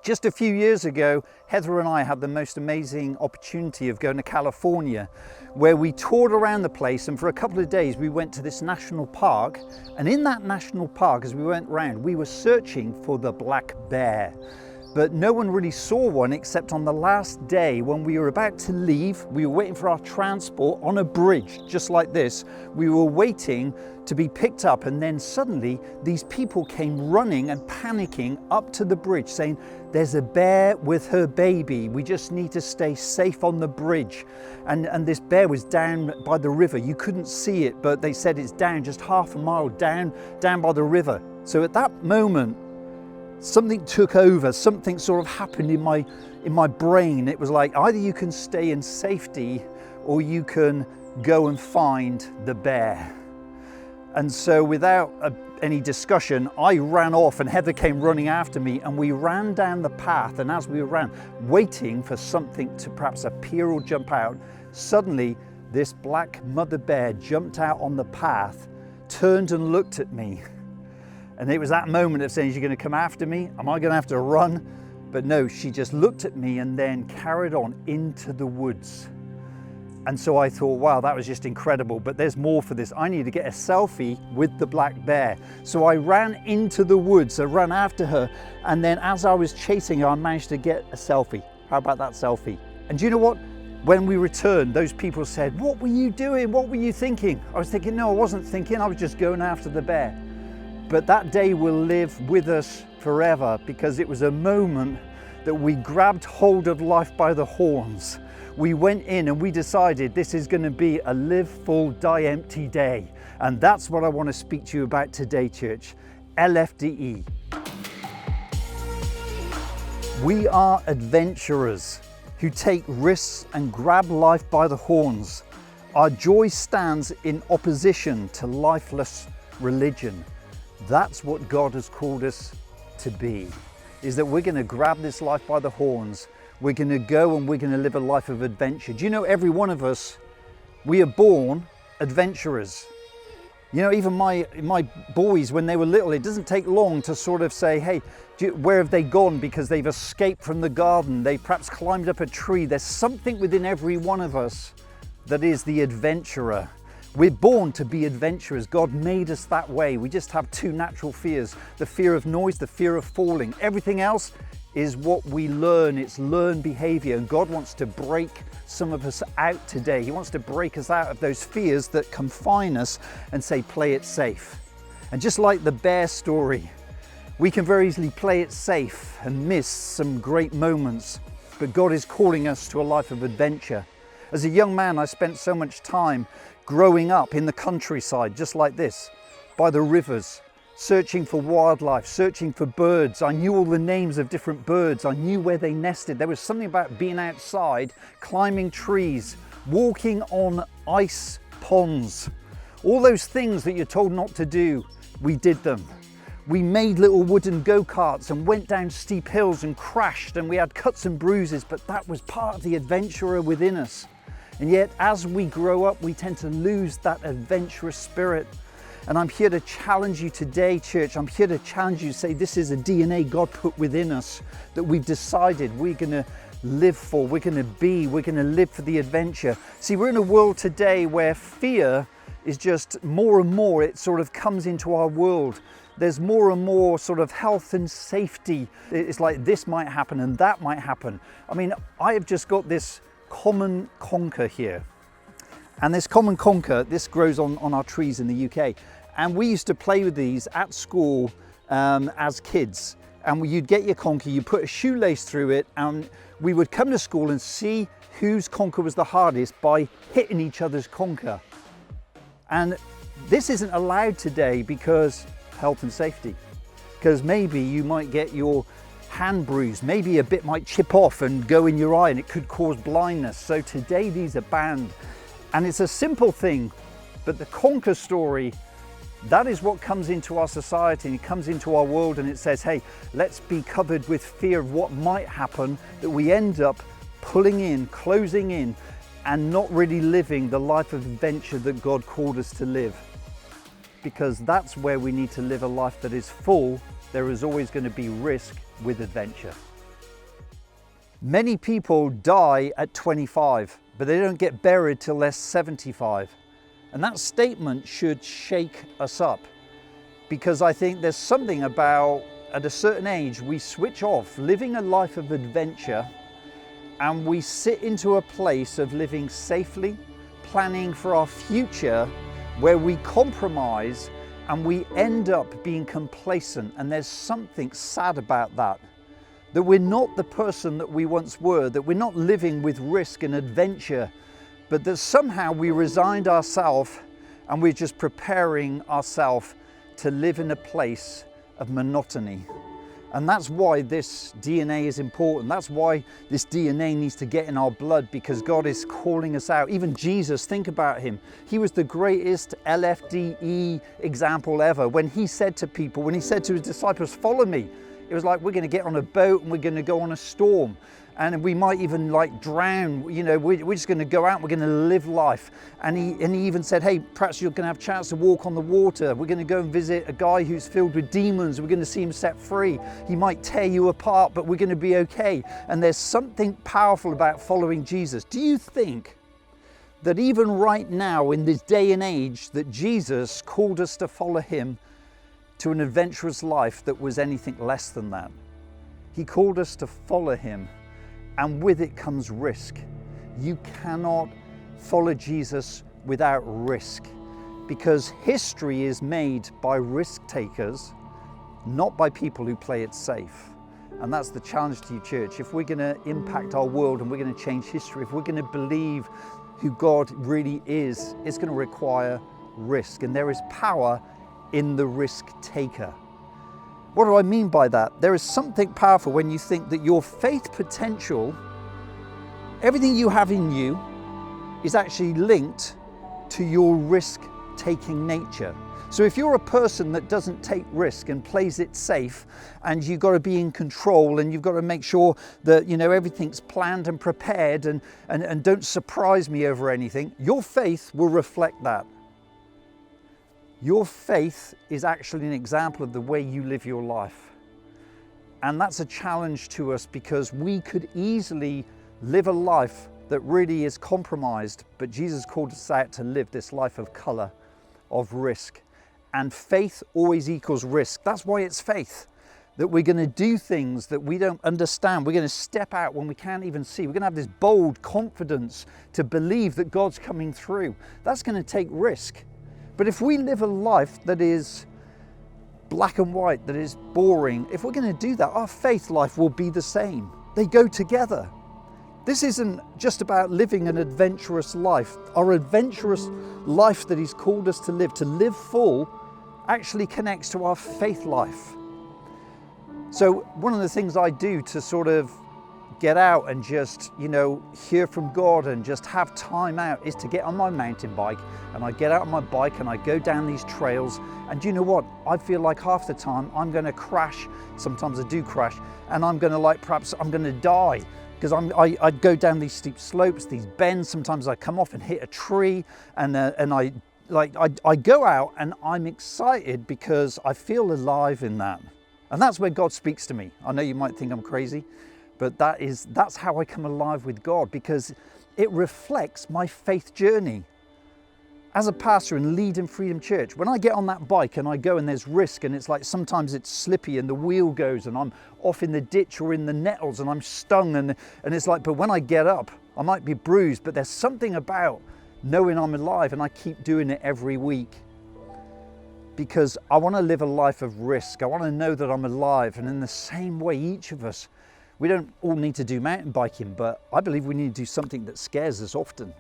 Just a few years ago, Heather and I had the most amazing opportunity of going to California, where we toured around the place, and for a couple of days we went to this national park. And in that national park, as we went around, we were searching for the black bear. But no one really saw one except on the last day when we were about to leave. We were waiting for our transport on a bridge, just like this. We were waiting to be picked up, and then suddenly these people came running and panicking up to the bridge saying, "There's a bear with her baby. We just need to stay safe on the bridge." And this bear was down by the river. You couldn't see it, but they said it's down just half a mile down by the river. So at that moment, something took over, something sort of happened in my brain. It was like, either you can stay in safety or you can go and find the bear. And so without any discussion, I ran off and Heather came running after me, and we ran down the path. And as we ran, waiting for something to perhaps appear or jump out, suddenly this black mother bear jumped out on the path, turned and looked at me. And it was that moment of saying, "Is she going to come after me? Am I going to have to run?" But no, she just looked at me and then carried on into the woods. And so I thought, wow, that was just incredible, but there's more for this. I need to get a selfie with the black bear. So I ran into the woods, I ran after her, and then as I was chasing her, I managed to get a selfie. How about that selfie? And do you know what? When we returned, those people said, "What were you doing? What were you thinking?" I was thinking, no, I wasn't thinking, I was just going after the bear. But that day will live with us forever, because it was a moment that we grabbed hold of life by the horns. We went in and we decided this is going to be a live full, die empty day. And that's what I want to speak to you about today, church. LFDE. We are adventurers who take risks and grab life by the horns. Our joy stands in opposition to lifeless religion. That's what God has called us to be, is that we're going to grab this life by the horns. We're going to go and we're going to live a life of adventure. Do you know, every one of us, we are born adventurers. You know, even my boys, when they were little, it doesn't take long to sort of say, "Hey, where have they gone?" Because they've escaped from the garden. They perhaps climbed up a tree. There's something within every one of us that is the adventurer. We're born to be adventurers. God made us that way. We just have two natural fears: the fear of noise, the fear of falling. Everything else is what we learn. It's learned behavior. And God wants to break some of us out today. He wants to break us out of those fears that confine us and say, play it safe. And just like the bear story, we can very easily play it safe and miss some great moments. But God is calling us to a life of adventure. As a young man, I spent so much time growing up in the countryside, just like this, by the rivers, searching for wildlife, searching for birds. I knew all the names of different birds. I knew where they nested. There was something about being outside, climbing trees, walking on ice ponds. All those things that you're told not to do, we did them. We made little wooden go-karts and went down steep hills and crashed, and we had cuts and bruises, but that was part of the adventurer within us. And yet, as we grow up, we tend to lose that adventurous spirit. And I'm here to challenge you today, church. I'm here to challenge you to say this is a DNA God put within us that we've decided we're going to live for, we're going to live for the adventure. See, we're in a world today where fear is just more and more, it sort of comes into our world. There's more and more sort of health and safety. It's like this might happen and that might happen. I mean, I have just got this common conker here. And this common conker, this grows on our trees in the UK. And we used to play with these at school as kids. And you'd get your conker, you put a shoelace through it, and we would come to school and see whose conker was the hardest by hitting each other's conker. And this isn't allowed today because health and safety. Because maybe you might get your hand bruised, maybe a bit might chip off and go in your eye and it could cause blindness. So today these are banned. And it's a simple thing, but the conker story, that is what comes into our society and it comes into our world, and it says, hey, let's be covered with fear of what might happen, that we end up pulling in, closing in, and not really living the life of adventure that God called us to live. Because that's where we need to live a life that is full. There is always going to be risk with adventure. Many people die at 25, but they don't get buried till they're 75. And that statement should shake us up, because I think there's something about, at a certain age, we switch off living a life of adventure and we sit into a place of living safely, planning for our future, where we compromise and we end up being complacent. And there's something sad about that we're not the person that we once were, that we're not living with risk and adventure, but that somehow we resigned ourselves and we're just preparing ourselves to live in a place of monotony. And that's why this DNA is important. That's why this DNA needs to get in our blood, because God is calling us out. Even Jesus, think about him. He was the greatest LFDE example ever. When he said to people, when he said to his disciples, follow me, it was like, we're going to get on a boat and we're going to go on a storm. And we might even like drown, you know, we're just going to go out, we're going to live life. And he even said, hey, perhaps you're going to have a chance to walk on the water. We're going to go and visit a guy who's filled with demons. We're going to see him set free. He might tear you apart, but we're going to be okay. And there's something powerful about following Jesus. Do you think that even right now in this day and age that Jesus called us to follow him to an adventurous life that was anything less than that? He called us to follow him. And with it comes risk. You cannot follow Jesus without risk, because history is made by risk takers, not by people who play it safe. And that's the challenge to you, church. If we're going to impact our world and we're going to change history, if we're going to believe who God really is, it's going to require risk. And there is power in the risk taker. What do I mean by that? There is something powerful when you think that your faith potential, everything you have in you, is actually linked to your risk-taking nature. So if you're a person that doesn't take risk and plays it safe, and you've got to be in control and you've got to make sure that, you know, everything's planned and prepared and don't surprise me over anything, your faith will reflect that. Your faith is actually an example of the way you live your life. And that's a challenge to us, because we could easily live a life that really is compromised, but Jesus called us out to live this life of color, of risk. And faith always equals risk. That's why it's faith, that we're going to do things that we don't understand. We're going to step out when we can't even see. We're going to have this bold confidence to believe that God's coming through. That's going to take risk. But if we live a life that is black and white, that is boring, if we're going to do that, our faith life will be the same. They go together. This isn't just about living an adventurous life. Our adventurous life that he's called us to live full, actually connects to our faith life. So one of the things I do to sort of get out and just, you know, hear from God and just have time out is to get on my mountain bike, and I get out on my bike and I go down these trails. And you know what? I feel like half the time I'm going to crash. Sometimes I do crash, and I'm going to perhaps I'm going to die, because I go down these steep slopes, these bends. Sometimes I come off and hit a tree, and I go out and I'm excited because I feel alive in that. And that's where God speaks to me. I know you might think I'm crazy, but that's how I come alive with God, because it reflects my faith journey. As a pastor and lead in Freedom Church, when I get on that bike and I go and there's risk, and it's like sometimes it's slippy and the wheel goes and I'm off in the ditch or in the nettles and I'm stung, and it's like, but when I get up, I might be bruised, but there's something about knowing I'm alive, and I keep doing it every week. Because I want to live a life of risk. I want to know that I'm alive. And in the same way, each of us, we don't all need to do mountain biking, but I believe we need to do something that scares us often,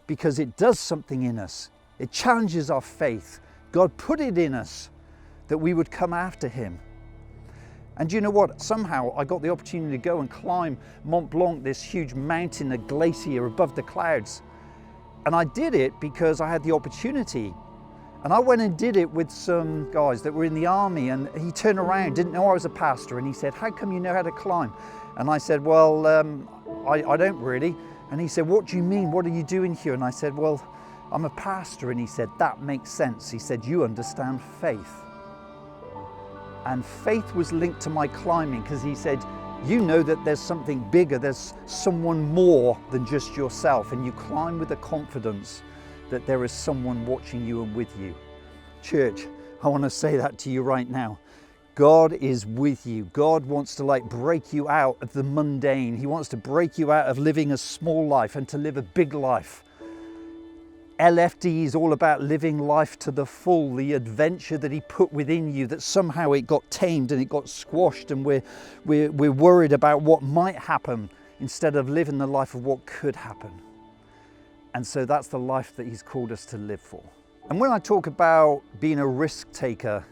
because it does something in us. It challenges our faith. God put it in us that we would come after him. And you know what? Somehow I got the opportunity to go and climb Mont Blanc, this huge mountain, a glacier above the clouds. And I did it because I had the opportunity. And I went and did it with some guys that were in the army, and he turned around, didn't know I was a pastor, and he said, how come you know how to climb? And I said, well, I don't really. And he said, what do you mean? What are you doing here? And I said, well, I'm a pastor. And he said, that makes sense. He said, you understand faith. And faith was linked to my climbing, because he said, you know that there's something bigger, there's someone more than just yourself, and you climb with the confidence that there is someone watching you and with you. Church, I want to say that to you right now. God is with you. God wants to break you out of the mundane. He wants to break you out of living a small life and to live a big life. LFD is all about living life to the full, the adventure that he put within you, that somehow it got tamed and it got squashed, and we're worried about what might happen instead of living the life of what could happen. And so that's the life that he's called us to live for. And when I talk about being a risk taker,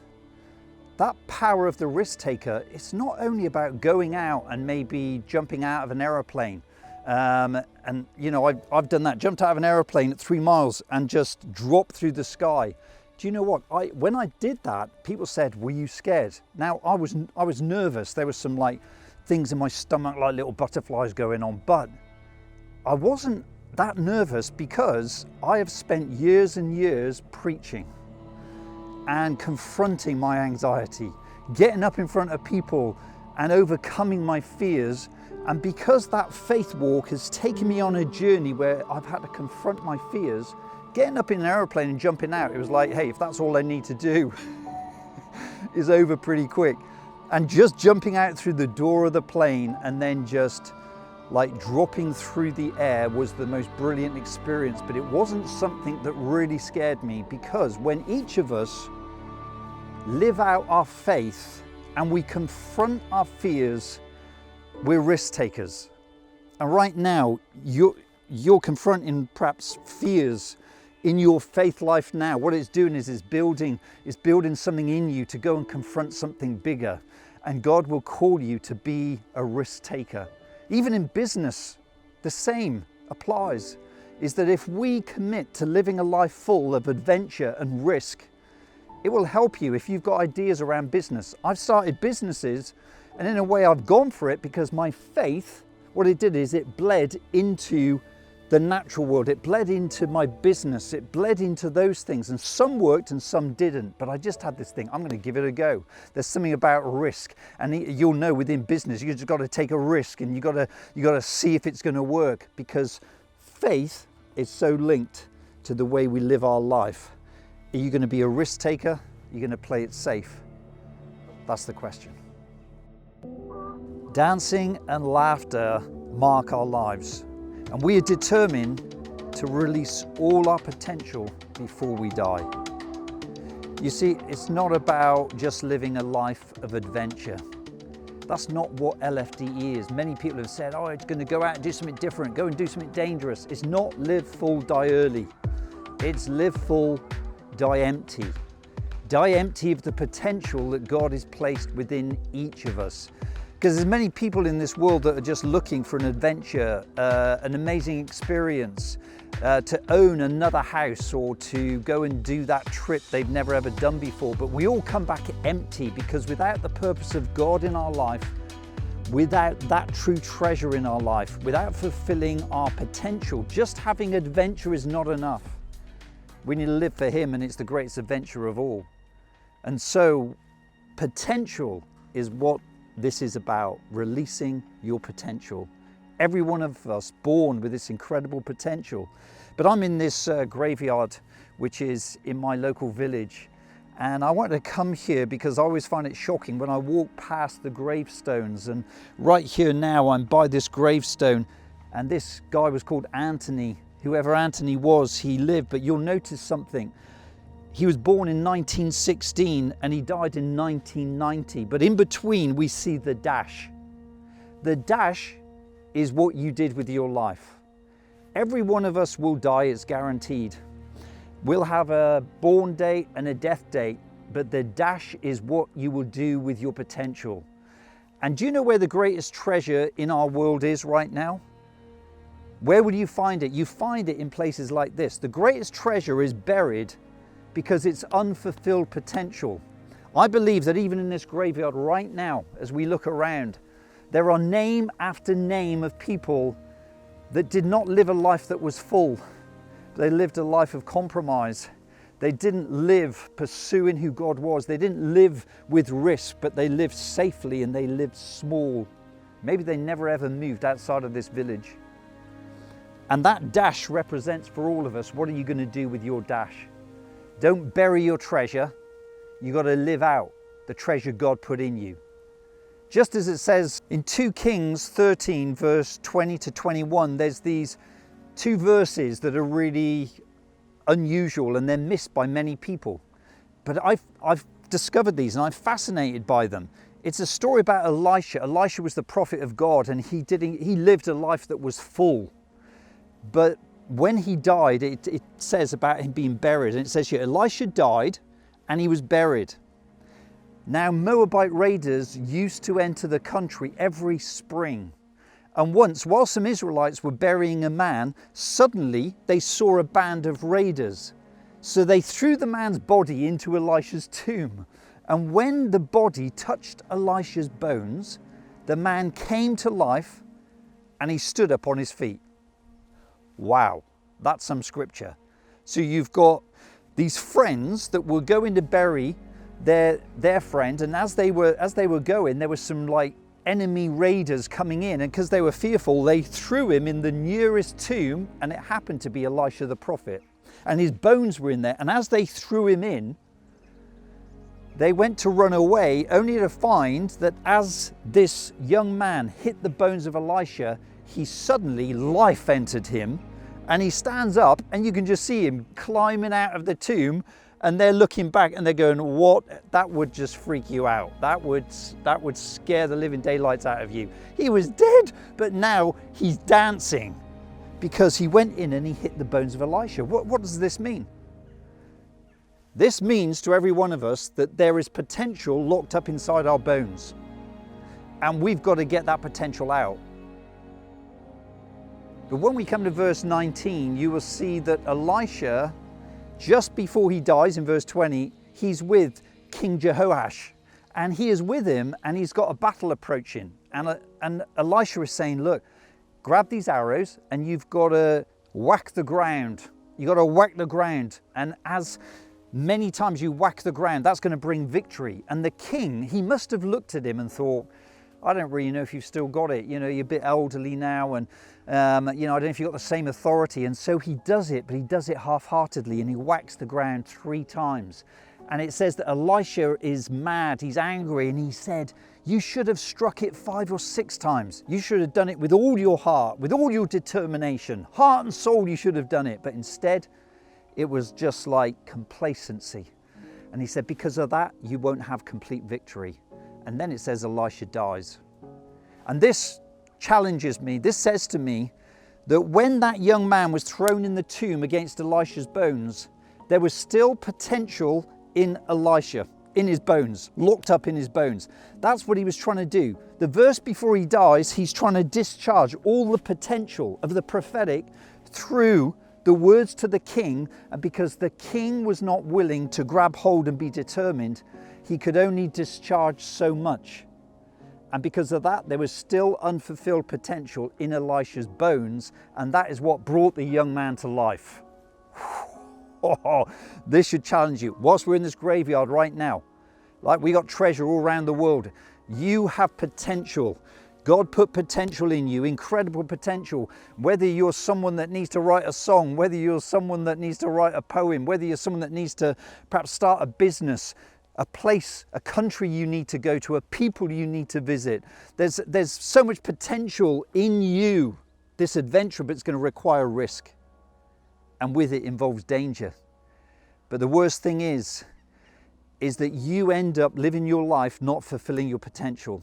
that power of the risk taker, it's not only about going out and maybe jumping out of an aeroplane. And you know, I've done that, jumped out of an aeroplane at 3 miles and just dropped through the sky. Do you know what? When I did that, people said, "Were you scared?" Now I was nervous. There was some things in my stomach, like little butterflies going on, but I wasn't that nervous because I have spent years and years preaching and confronting my anxiety, getting up in front of people and overcoming my fears. And because that faith walk has taken me on a journey where I've had to confront my fears, getting up in an aeroplane and jumping out, it was like, hey, if that's all I need to do, is over pretty quick. And just jumping out through the door of the plane and then just dropping through the air was the most brilliant experience. But it wasn't something that really scared me, because when each of us live out our faith and we confront our fears, we're risk takers. And right now, you're confronting perhaps fears in your faith life now. What it's doing is building something in you to go and confront something bigger. And God will call you to be a risk taker. Even in business, the same applies, is that if we commit to living a life full of adventure and risk, it will help you if you've got ideas around business. I've started businesses, and in a way I've gone for it because my faith, what it did is it bled into the natural world. It bled into my business. It bled into those things, and some worked and some didn't. But I just had this thing, I'm going to give it a go. There's something about risk, and you'll know within business, you just got to take a risk, and you got to see if it's going to work, because faith is so linked to the way we live our life. Are you going to be a risk taker? Are you going to play it safe? That's the question. Dancing and laughter mark our lives, and we are determined to release all our potential before we die. You see, it's not about just living a life of adventure. That's not what LFDE is. Many people have said, oh, it's going to go out and do something different, go and do something dangerous. It's not live full, die early. It's live full, die empty. Die empty of the potential that God has placed within each of us. Because there's many people in this world that are just looking for an adventure, an amazing experience, to own another house, or to go and do that trip they've never ever done before. But we all come back empty, because without the purpose of God in our life, without that true treasure in our life, without fulfilling our potential, just having adventure is not enough. We need to live for Him, and it's the greatest adventure of all. And so potential is what this is about, releasing your potential. Every one of us born with this incredible potential. But I'm in this graveyard, which is in my local village. And I wanted to come here because I always find it shocking when I walk past the gravestones. And right here now, I'm by this gravestone. And this guy was called Anthony. Whoever Anthony was, he lived. But you'll notice something. He was born in 1916 and he died in 1990. But in between, we see the dash. The dash is what you did with your life. Every one of us will die, it's guaranteed. We'll have a born date and a death date, but the dash is what you will do with your potential. And do you know where the greatest treasure in our world is right now? Where would you find it? You find it in places like this. The greatest treasure is buried because it's unfulfilled potential. I believe that even in this graveyard right now, as we look around, there are name after name of people that did not live a life that was full. They lived a life of compromise. They didn't live pursuing who God was. They didn't live with risk, but they lived safely and they lived small. Maybe they never ever moved outside of this village. And that dash represents for all of us, what are you going to do with your dash? Don't bury your treasure. You got to live out the treasure God put in you. Just as it says in 2 Kings 13 verse 20 to 21, there's these two verses that are really unusual and they're missed by many people. But I've discovered these and I'm fascinated by them. It's a story about Elisha. Elisha was the prophet of God and he lived a life that was full. But when he died, it says about him being buried. And it says here, Elisha died and he was buried. Now, Moabite raiders used to enter the country every spring. And once, while some Israelites were burying a man, suddenly they saw a band of raiders. So they threw the man's body into Elisha's tomb. And when the body touched Elisha's bones, the man came to life and he stood up on his feet. Wow, that's some scripture. So you've got these friends that were going to bury their friend, and as they were going, there were some like enemy raiders coming in, and because they were fearful, they threw him in the nearest tomb, and it happened to be Elisha the prophet, and his bones were in there. And as they threw him in, they went to run away, only to find that as this young man hit the bones of Elisha, he suddenly, life entered him, and he stands up and you can just see him climbing out of the tomb, and they're looking back and they're going, what? That would just freak you out. That would scare the living daylights out of you. He was dead, but now he's dancing because he went in and he hit the bones of Elisha. What does this mean? This means to every one of us that there is potential locked up inside our bones, and we've got to get that potential out. But when we come to verse 19, you will see that Elisha, just before he dies in verse 20, he's with King Jehoash, and he is with him and he's got a battle approaching. And Elisha is saying, look, grab these arrows and you've got to whack the ground. You've got to whack the ground. And as many times you whack the ground, that's going to bring victory. And the king, he must have looked at him and thought, I don't really know if you've still got it. You know, you're a bit elderly now, and I don't know if you've got the same authority. And so he does it, but he does it half-heartedly, and he whacks the ground 3 times. And it says that Elisha is mad, he's angry, and he said, you should have struck it 5 or 6 times. You should have done it with all your heart, with all your determination. Heart and soul, you should have done it. But instead, it was just like complacency. And he said, because of that, you won't have complete victory. And then it says Elisha dies. And this challenges me. This says to me that when that young man was thrown in the tomb against Elisha's bones, there was still potential in Elisha, in his bones, locked up in his bones. That's what he was trying to do. The verse before he dies, he's trying to discharge all the potential of the prophetic through the words to the king. And because the king was not willing to grab hold and be determined, he could only discharge so much. And because of that, there was still unfulfilled potential in Elisha's bones, and that is what brought the young man to life. Oh, this should challenge you. Whilst we're in this graveyard right now, like we got treasure all around the world, you have potential. God put potential in you, incredible potential. Whether you're someone that needs to write a song, whether you're someone that needs to write a poem, whether you're someone that needs to perhaps start a business, a place, a country you need to go to, a people you need to visit. There's so much potential in you, this adventure, but it's going to require risk. And with it involves danger. But the worst thing is that you end up living your life not fulfilling your potential.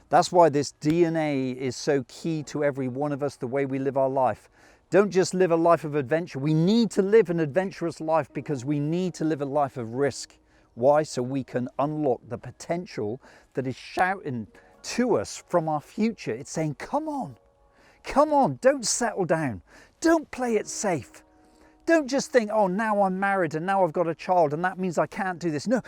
That's why this DNA is so key to every one of us, the way we live our life. Don't just live a life of adventure. We need to live an adventurous life because we need to live a life of risk. Why? So we can unlock the potential that is shouting to us from our future. It's saying, come on, don't settle down. Don't play it safe. Don't just think, oh, now I'm married and now I've got a child and that means I can't do this. No,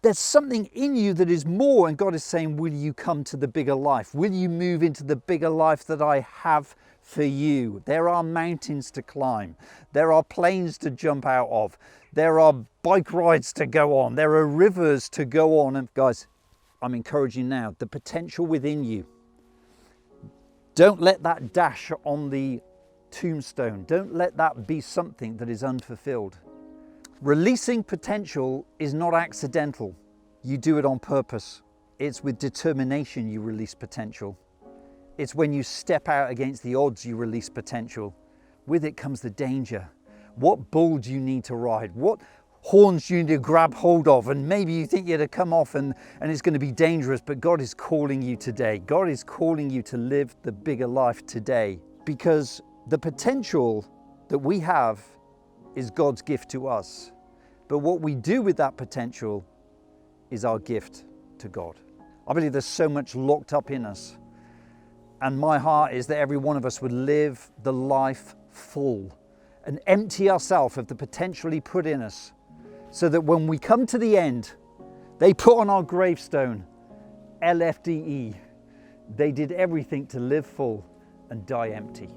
there's something in you that is more, and God is saying, will you come to the bigger life? Will you move into the bigger life that I have for you? There are mountains to climb. There are planes to jump out of. There are bike rides to go on. There are rivers to go on. And guys, I'm encouraging now, the potential within you, Don't let that dash on the tombstone. Don't let that be something that is unfulfilled. Releasing potential is not accidental. You do it on purpose. It's with determination you release potential. It's when you step out against the odds you release potential. With it comes the danger. What bull do you need to ride? What horns do you need to grab hold of? And maybe you think you're to come off and it's going to be dangerous, but God is calling you today. God is calling you to live the bigger life today, because the potential that we have is God's gift to us. But what we do with that potential is our gift to God. I believe there's so much locked up in us. And my heart is that every one of us would live the life full and empty ourselves of the potential He put in us, so that when we come to the end, they put on our gravestone, LFDE. They did everything to live full and die empty.